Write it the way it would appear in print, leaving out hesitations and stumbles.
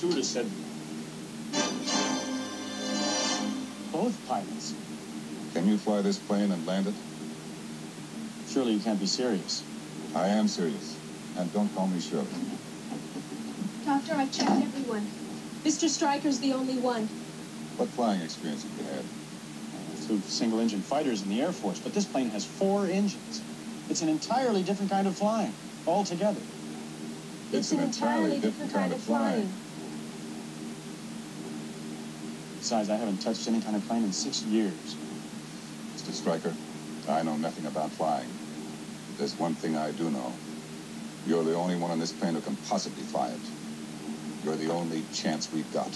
stewardess said both pilots. Can you fly this plane and land it? Surely you can't be serious. I am serious. And don't call me Shirley. Doctor, I've checked everyone. Mr. Stryker's the only one. What flying experience have you had? Flew single-engine fighters in the Air Force, but this plane has 4 engines. It's an entirely different kind of flying, altogether. It's an entirely different kind of flying. Besides, I haven't touched any kind of plane in 6 years. Mr. Stryker, I know nothing about flying. But there's one thing I do know. You're the only one on this plane who can possibly fly it. You're the only chance we've got.